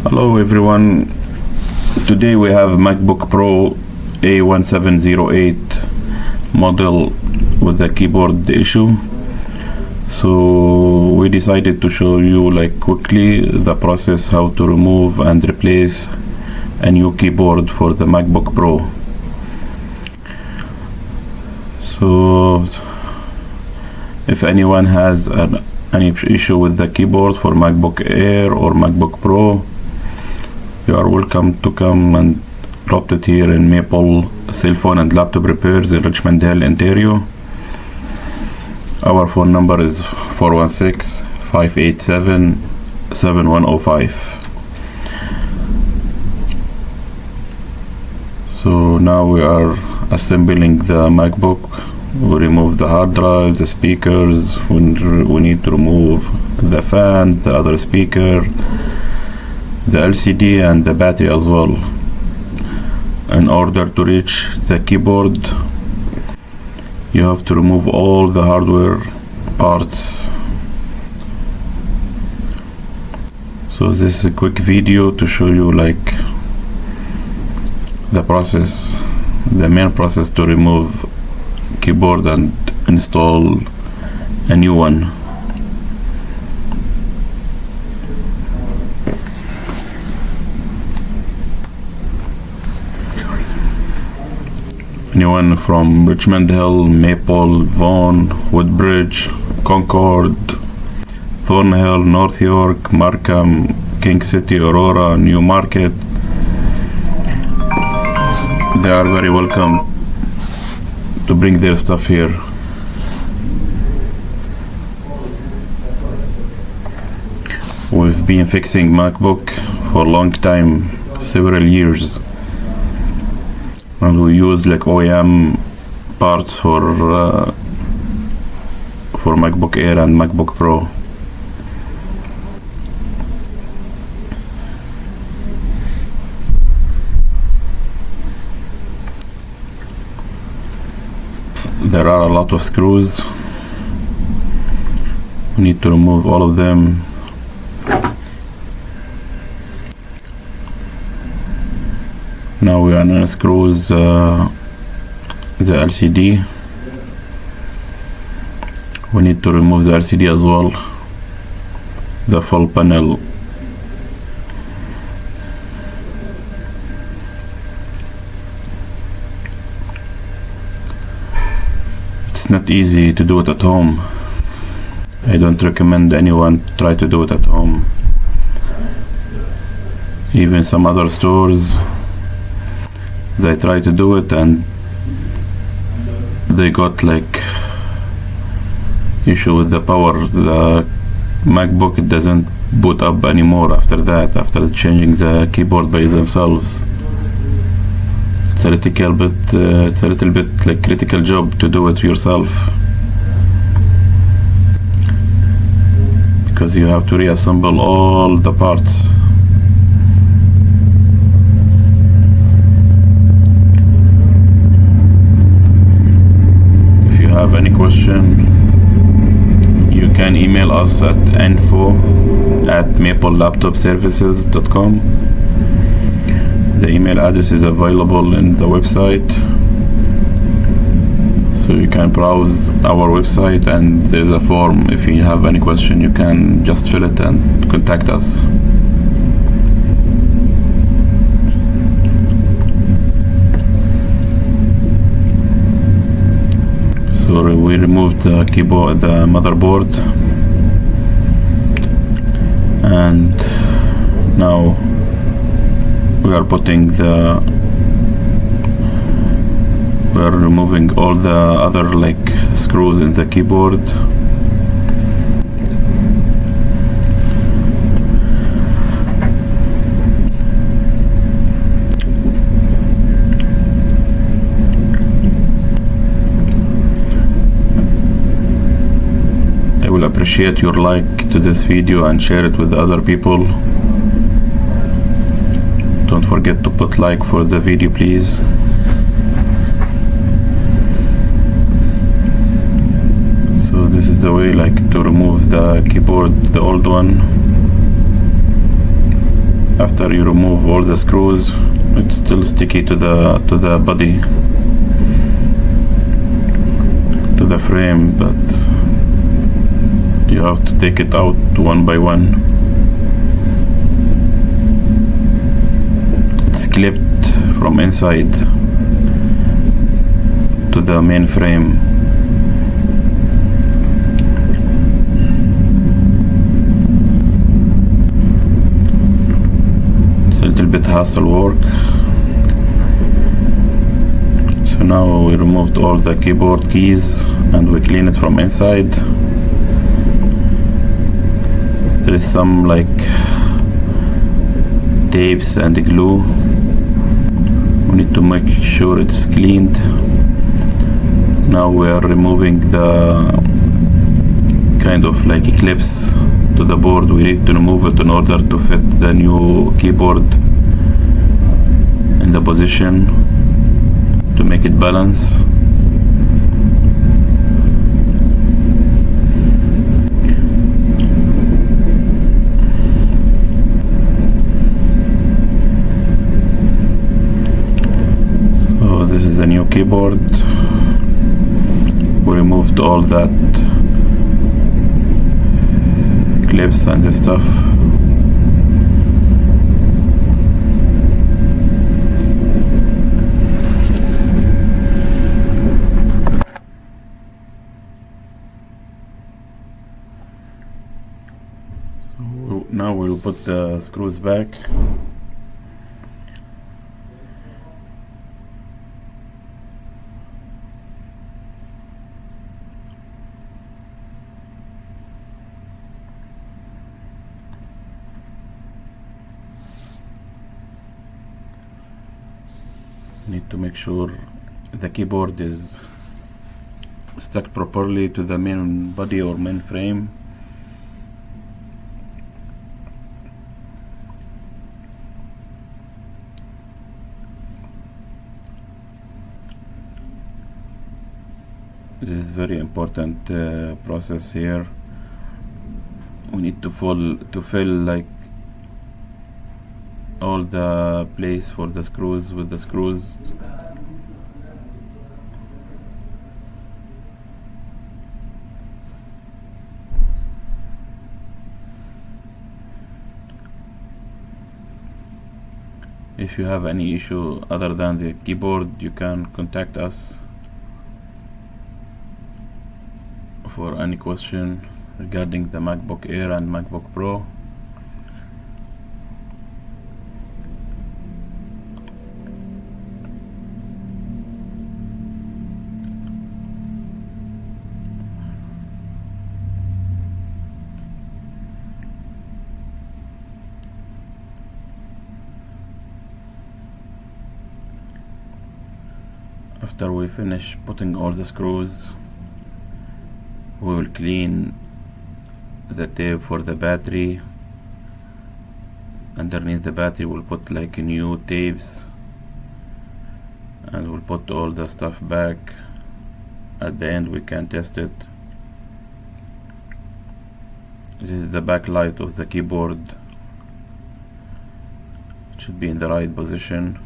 Hello everyone, today we have MacBook Pro A1708 model with the keyboard issue. So we decided to show you quickly the process how to remove and replace a new keyboard for the MacBook Pro. So if anyone has any issue with the keyboard for MacBook Air or MacBook Pro, you are welcome to come and drop it here in Maple Cell Phone and Laptop Repairs in Richmond Hill, Ontario. Our phone number is 416-587-7105. So now we are assembling the MacBook. We remove the hard drive, the speakers, we need to remove the fan, the other speaker, the LCD and the battery as well. In order to reach the keyboard, you have to remove all the hardware parts. So this is a quick video to show you the process, the main process to remove keyboard and install a new one. Anyone from Richmond Hill, Maple, Vaughan, Woodbridge, Concord, Thornhill, North York, Markham, King City, Aurora, Newmarket, they are very welcome to bring their stuff here. We've been fixing MacBook for a long time, several years, and we use OEM parts for MacBook Air and MacBook Pro. There are a lot of screws. We need to remove all of them. Now we are gonna unscrew the LCD. We need to remove the LCD as well, the full panel. It's not easy to do it at home. I don't recommend anyone try to do it at home. Even some other stores, they try to do it and they got issue with the power. The MacBook, it doesn't boot up anymore after that, after changing the keyboard by themselves. It's a little bit critical job to do it yourself, because you have to reassemble all the parts. If you have any question, you can email us at info@maplelaptopservices.com. The email address is available in the website, so you can browse our website and there's a form. If you have any question, you can just fill it and contact us. So we removed the keyboard, the motherboard, and now we are removing all the other screws in the keyboard. I will appreciate your like to this video and share it with other people. Don't forget to put like for the video, please. So this is the way to remove the keyboard, the old one. After you remove all the screws, it's still sticky to the body, to the frame, but you have to take it out one by one. It's clipped from inside to the main frame. It's a little bit hassle work. So now we removed all the keyboard keys and we clean it from inside. There is some like tapes and glue. We need to make sure it's cleaned. Now we are removing the kind of like clips to the board. We need to remove it in order to fit the new keyboard in the position to make it balance. So this is the new keyboard. We removed all that clips and the stuff. So now we'll put the screws back. Need to make sure the keyboard is stuck properly to the main body or main frame. This is very important process here. We need to fill like all the place for the screws with the screws. If you have any issue other than the keyboard, you can contact us for any question regarding the MacBook Air and MacBook Pro. After we finish putting all the screws, we will clean the tape for the battery. Underneath the battery we'll put like new tapes, and we'll put all the stuff back. At the end we can test it. This is the backlight of the keyboard. It should be in the right position.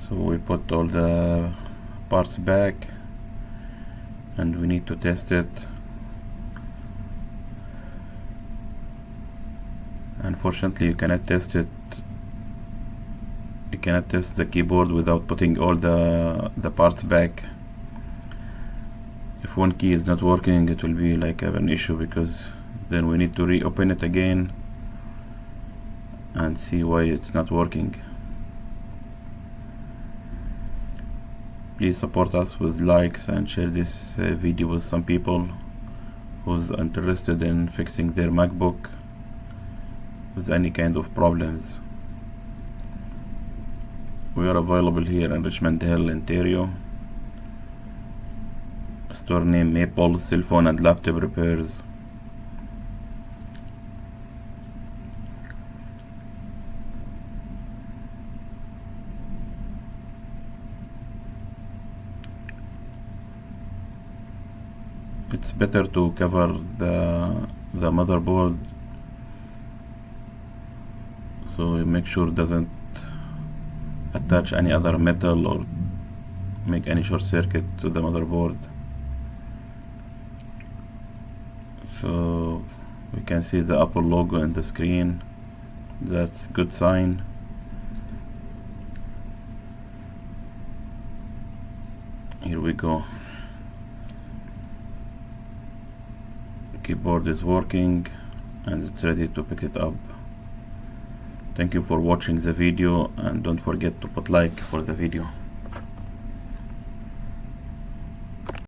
So we put all the parts back and we need to test it. Unfortunately you cannot test it. You cannot test the keyboard without putting all the parts back. If one key is not working, it will be like an issue, because then we need to reopen it again and see why it's not working. Please support us with likes and share this video with some people who's interested in fixing their MacBook with any kind of problems. We are available here in Richmond Hill, Ontario. Store name Maple Cell Phone and Laptop Repairs. it's better to cover the motherboard, so you make sure it doesn't attach any other metal or make any short circuit to the motherboard. So we can see the Apple logo in the screen. That's a good sign. Here we go. Keyboard is working and it's ready to pick it up. Thank you for watching the video, and don't forget to put like for the video.